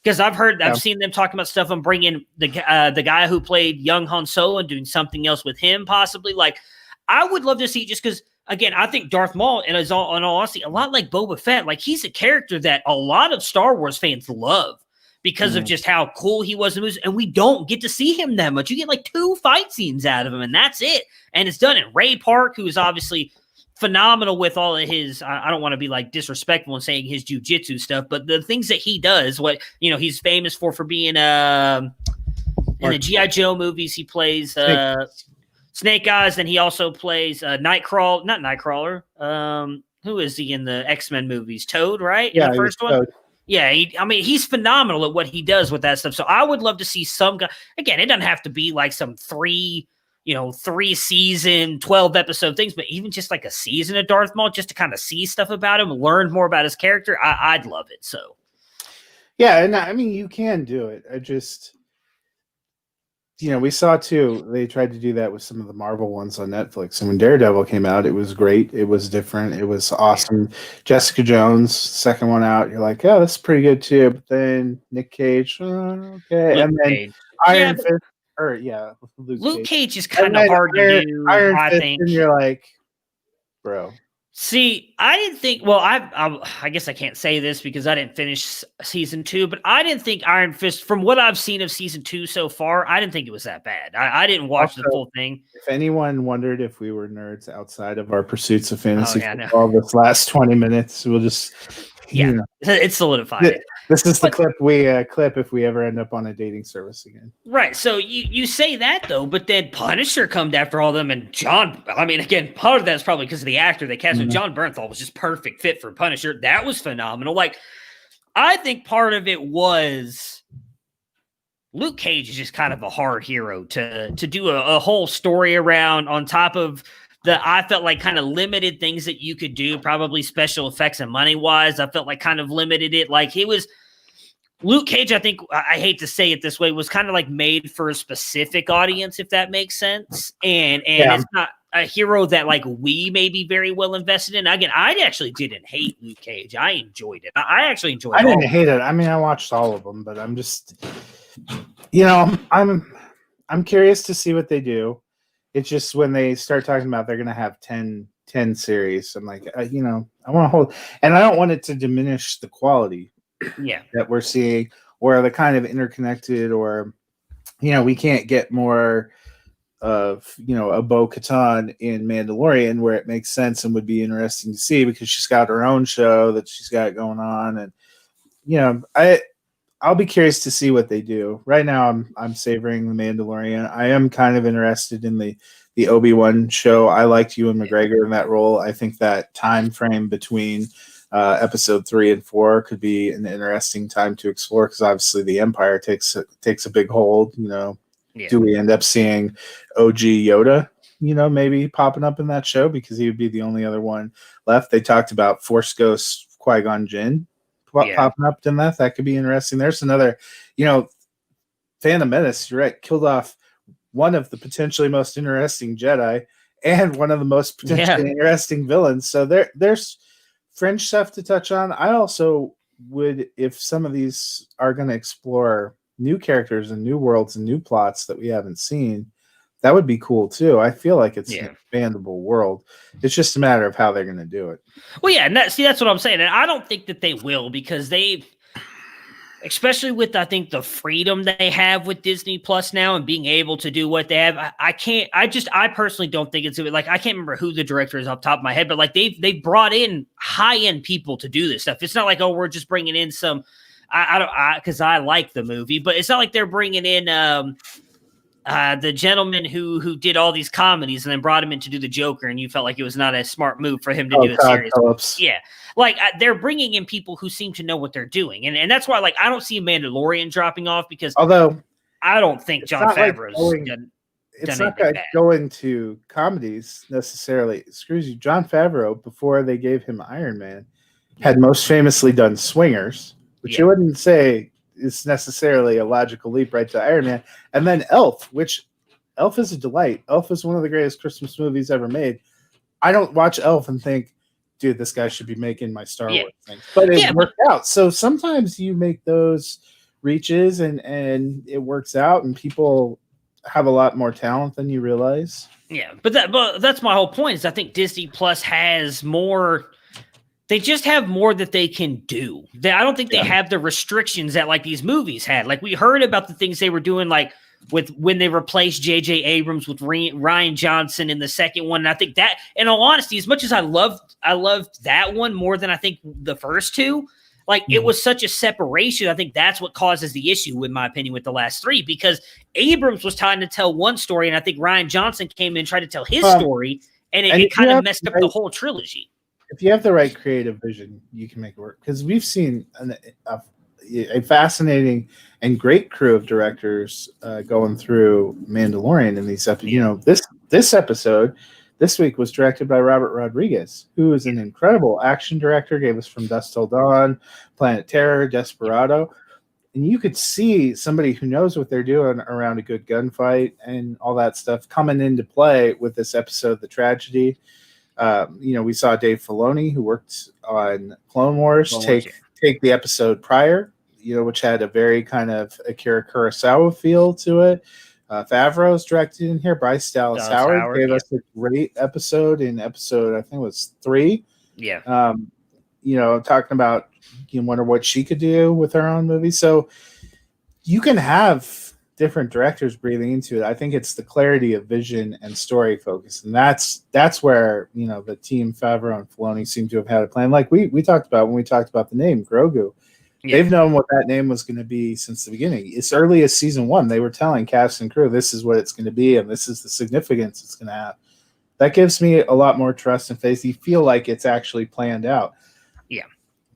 Because I've seen them talking about stuff. I'm bringing the guy who played young Han Solo and doing something else with him, possibly. Like, I would love to see, just because, again, I think Darth Maul, and in all honesty, a lot like Boba Fett, like he's a character that a lot of Star Wars fans love because of just how cool he was in movies, and we don't get to see him that much. You get like 2 fight scenes out of him, and that's it. And it's done. And Ray Park, who is obviously phenomenal with all of his, I don't want to be like disrespectful in saying his jujitsu stuff, but the things that he does, what, he's famous for being in the G.I. Joe movies, he plays Snake Eyes, and he also plays Nightcrawler. Who is he in the X-Men movies? Toad, right? Yeah, in the first one? Toad. Yeah, he's phenomenal at what he does with that stuff. So I would love to see some guy. Again, it doesn't have to be like some 3 season, 12 episode things, but even just like a season of Darth Maul, just to kind of see stuff about him, learn more about his character. I'd love it. So, yeah, and I mean, you can do it. I just, we saw too. They tried to do that with some of the Marvel ones on Netflix, and when Daredevil came out, it was great. It was different. It was awesome. Jessica Jones, second one out, you're like, oh, that's pretty good too. But then Nick Cage, okay, and then Iron Fist. Luke Cage is kind of hard to do. I think, and you're like, bro. See, I didn't think. Well, I guess I can't say this because I didn't finish season 2, but I didn't think Iron Fist, from what I've seen of season 2 so far, I didn't think it was that bad. I didn't watch the full thing. If anyone wondered if we were nerds outside of our pursuits of fantasy football, this last 20 minutes, we'll just it's solidified. This is the clip we clip if we ever end up on a dating service again. Right. So you say that though, but then Punisher comes after all of them, and again, part of that is probably because of the actor they cast. John Bernthal was just perfect fit for Punisher. That was phenomenal. Like, I think part of it was Luke Cage is just kind of a hard hero to do a whole story around, on top of I felt like kind of limited things that you could do, probably special effects and money wise. I felt like kind of limited it. Like, it was Luke Cage, I think, I hate to say it this way, was kind of like made for a specific audience, if that makes sense. And it's not a hero that like we may be very well invested in. Again, I actually didn't hate Luke Cage. I enjoyed it. I actually enjoyed it. I didn't hate it. I mean, I watched all of them, but I'm just, I'm curious to see what they do. It's just when they start talking about they're going to have 10 series, I'm like, I want to hold, and I don't want it to diminish the quality that we're seeing, or the kind of interconnected, or, we can't get more of, a Bo-Katan in Mandalorian where it makes sense and would be interesting to see because she's got her own show that she's got going on. And, I'll be curious to see what they do. Right now, I'm savoring the Mandalorian. I am kind of interested in the Obi-Wan show. I liked Ewan McGregor in that role. I think that time frame between episode 3 and 4 could be an interesting time to explore, because obviously the Empire takes a big hold. Do we end up seeing OG Yoda? Maybe popping up in that show, because he would be the only other one left. They talked about Force Ghost Qui-Gon Jinn popping up in that could be interesting. There's another, Phantom Menace, you're right, killed off one of the potentially most interesting Jedi and one of the most potentially interesting villains. So there's fringe stuff to touch on. I also would, if some of these are going to explore new characters and new worlds and new plots that we haven't seen, that would be cool too. I feel like it's an expandable world. It's just a matter of how they're going to do it. Well, yeah, and that's what I'm saying. And I don't think that they will, because especially with, I think, the freedom they have with Disney Plus now and being able to do what they have. I personally don't think it's like, I can't remember who the director is off the top of my head, but like they brought in high-end people to do this stuff. It's not like, oh, we're just bringing in some, because I like the movie, but it's not like they're bringing in, the gentleman who did all these comedies and then brought him in to do the Joker, and you felt like it was not a smart move for him to do a Todd serious. Phillips. Yeah, like they're bringing in people who seem to know what they're doing, and that's why like I don't see Mandalorian dropping off because Although I don't think John Favreau's it's not like going to comedies necessarily. Screws you. John Favreau, before they gave him Iron Man, had most famously done Swingers, which you wouldn't say is necessarily a logical leap right to Iron Man, and then Elf, which Elf is a delight. Elf is one of the greatest Christmas movies ever made. I don't watch Elf and think, dude, this guy should be making my Star Wars thing. But it worked out. So sometimes you make those reaches and it works out, and people have a lot more talent than you realize. Yeah, but that's my whole point is I think Disney Plus has more. They just have more that they can do. I don't think they have the restrictions that like these movies had. Like we heard about the things they were doing, like with when they replaced J.J. Abrams with Ryan Johnson in the second one. And I think that, in all honesty, as much as I loved that one more than I think the first two, like it was such a separation. I think that's what causes the issue, in my opinion, with the last three, because Abrams was trying to tell one story, and I think Ryan Johnson came in and tried to tell his story, and it kind of messed up the whole trilogy. If you have the right creative vision, you can make it work. Because we've seen a fascinating and great crew of directors going through Mandalorian in these episodes. You know, this episode this week was directed by Robert Rodriguez, who is an incredible action director. Gave us From Dusk Till Dawn, Planet Terror, Desperado. And you could see somebody who knows what they're doing around a good gunfight and all that stuff coming into play with this episode, The Tragedy. We saw Dave Filoni, who worked on Clone Wars, take the episode prior, which had a very kind of Akira Kurosawa feel to it. Favreau's directed in here. Bryce Dallas Howard gave us a great episode in episode, I think it was 3. Yeah. Talking about, you wonder what she could do with her own movie. So you can have different directors breathing into it. I think it's the clarity of vision and story focus. And that's where, the team Favreau and Filoni seem to have had a plan. Like we talked about when we talked about the name Grogu. Yeah. They've known what that name was going to be since the beginning. As early as season 1, they were telling cast and crew, this is what it's going to be, and this is the significance it's going to have. That gives me a lot more trust and faith. You feel like it's actually planned out. Yeah.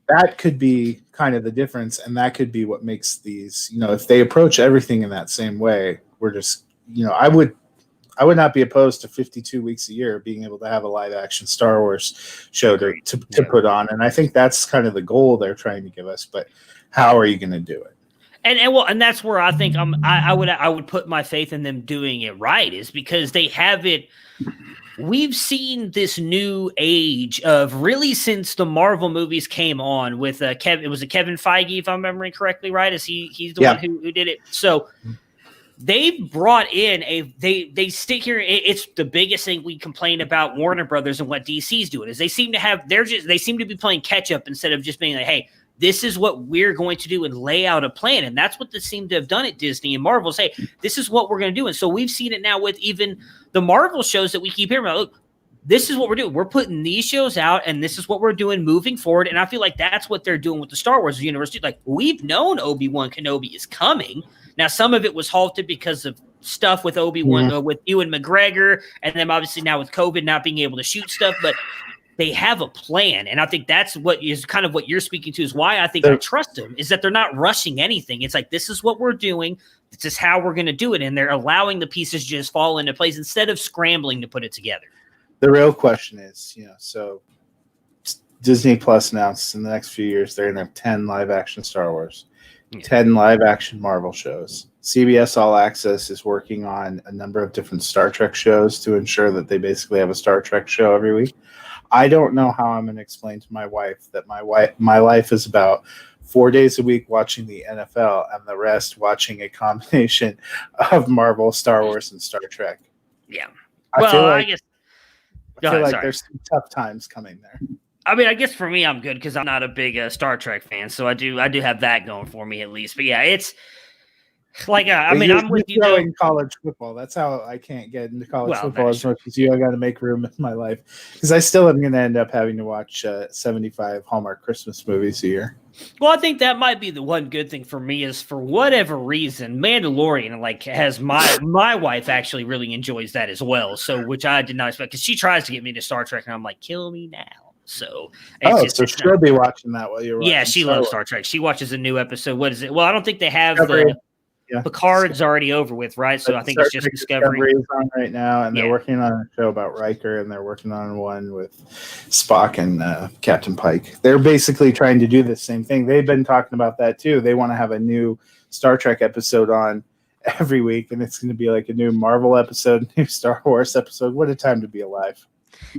That could be kind of the difference, and that could be what makes these, if they approach everything in that same way, we're just, I would not be opposed to 52 weeks a year being able to have a live action Star Wars show to put on. And I think that's kind of the goal they're trying to give us, but how are you going to do it? And that's where I think I would put my faith in them doing it right, is because they have it. We've seen this new age of really since the Marvel movies came on with it was a Kevin Feige, if I'm remembering correctly, right? He's the one who did it. So they've brought in they stick here. It's the biggest thing we complain about Warner Brothers and what DC's doing is they seem to be playing catch up instead of just being like, hey, this is what we're going to do and lay out a plan. And that's what they seem to have done at Disney and Marvel. Say, this is what we're going to do. And so we've seen it now with even the Marvel shows that we keep hearing about. Look, this is what we're doing. We're putting these shows out, and this is what we're doing moving forward. And I feel like that's what they're doing with the Star Wars universe. Like, we've known Obi-Wan Kenobi is coming. Now, some of it was halted because of stuff with Obi-Wan, with Ewan McGregor, and then obviously now with COVID not being able to shoot stuff. But they have a plan, and I think that's what is kind of what you're speaking to is why I think I trust them, is that they're not rushing anything. It's like, this is what we're doing. This is how we're going to do it, and they're allowing the pieces to just fall into place instead of scrambling to put it together. The real question is, so Disney Plus announced in the next few years they're going to have 10 live-action Star Wars, 10 live-action Marvel shows. CBS All Access is working on a number of different Star Trek shows to ensure that they basically have a Star Trek show every week. I don't know how I'm going to explain to my wife that my life is about 4 days a week watching the NFL and the rest watching a combination of Marvel, Star Wars, and Star Trek. Yeah. I feel like there's some tough times coming there. I mean, I guess for me, I'm good because I'm not a big Star Trek fan, so I do have that going for me at least. But yeah, it's like I'm with you in college football. That's how I can't get into college football as much as you. I got to make room in my life because I still am going to end up having to watch 75 Hallmark Christmas movies a year. Well, I think that might be the one good thing for me is for whatever reason, Mandalorian has my wife actually really enjoys that as well. So which I did not expect because she tries to get me to Star Trek and I'm like, kill me now. So so she'll be watching that while you're watching. Yeah, she loves Star Trek. She watches a new episode. What is it? Well, I don't think they have Discovery. Picard's already over with, right? So I think it's just Discovery is on right now, and they're working on a show about Riker, and they're working on one with Spock and Captain Pike. They're basically trying to do the same thing. They've been talking about that too. They want to have a new Star Trek episode on every week, and it's going to be like a new Marvel episode, new Star Wars episode. What a time to be alive!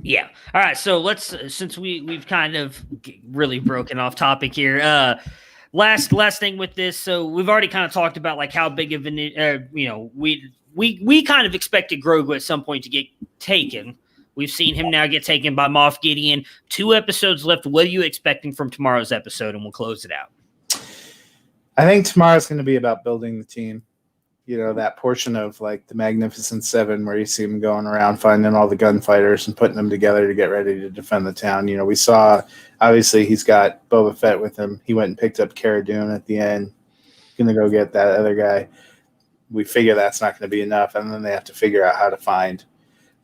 Yeah. All right. So let's since we've kind of really broken off topic here. Last thing with this. So we've already kind of talked about like how big of an we kind of expected Grogu at some point to get taken. We've seen him now get taken by Moff Gideon. 2 episodes left. What are you expecting from tomorrow's episode? And we'll close it out. I think tomorrow's going to be about building the team. You know, that portion of like the Magnificent Seven where you see him going around finding all the gunfighters and putting them together to get ready to defend the town. You know, we saw, obviously, he's got Boba Fett with him. He went and picked up Cara Dune at the end. Going to go get that other guy. We figure that's not going to be enough. And then they have to figure out how to find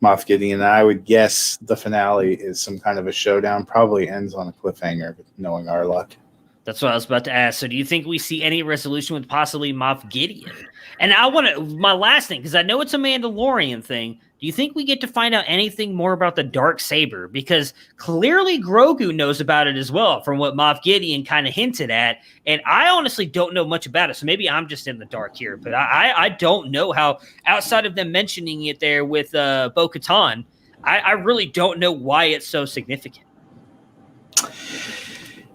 Moff Gideon. And I would guess the finale is some kind of a showdown. Probably ends on a cliffhanger, knowing our luck. That's what I was about to ask. So do you think we see any resolution with possibly Moff Gideon? And I want to, my last thing, because I know it's a Mandalorian thing. Do you think we get to find out anything more about the Darksaber? Because clearly Grogu knows about it as well, from what Moff Gideon kind of hinted at. And I honestly don't know much about it. So maybe I'm just in the dark here. But I don't know how, outside of them mentioning it there with Bo-Katan, I really don't know why it's so significant.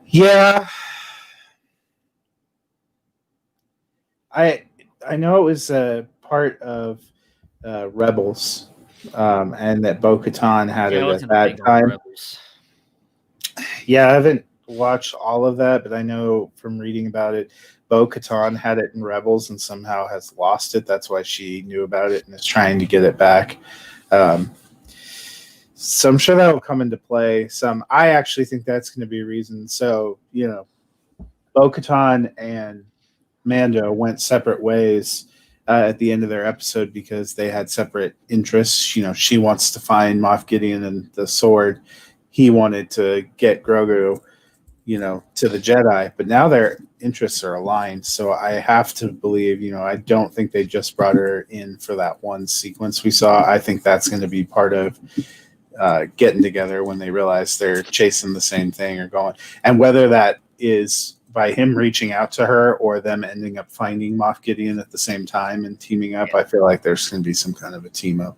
Yeah. I know it was a part of Rebels, and that Bo-Katan had it at that time. Yeah, I haven't watched all of that, but I know from reading about it, Bo-Katan had it in Rebels and somehow has lost it. That's why she knew about it and is trying to get it back. So I'm sure that will come into play. I actually think that's going to be a reason. So, you know, Bo-Katan and Mando went separate ways at the end of their episode because they had separate interests. You know, she wants to find Moff Gideon and the sword. He wanted to get Grogu, you know, to the Jedi. But now their interests are aligned. So I have to believe, you know, I don't think they just brought her in for that one sequence we saw. I think that's going to be part of getting together when they realize they're chasing the same thing or going. And whether that is by him reaching out to her or them ending up finding Moff Gideon at the same time and teaming up, I feel like there's going to be some kind of a team up.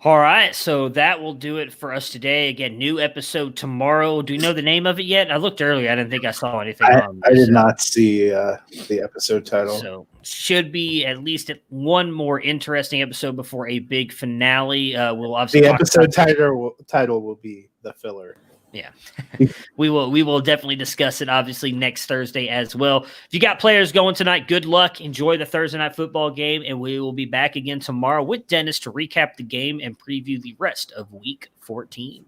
All right, so that will do it for us today. Again, new episode tomorrow. Do you know the name of it yet? I looked earlier. I didn't think I saw anything on this. I did not see the episode title. So should be at least one more interesting episode before a big finale. We'll obviously the episode title will be The Filler. Yeah, we will definitely discuss it obviously next Thursday as well. If you got players going tonight, good luck. Enjoy the Thursday night football game, and we will be back again tomorrow with Dennis to recap the game and preview the rest of Week 14.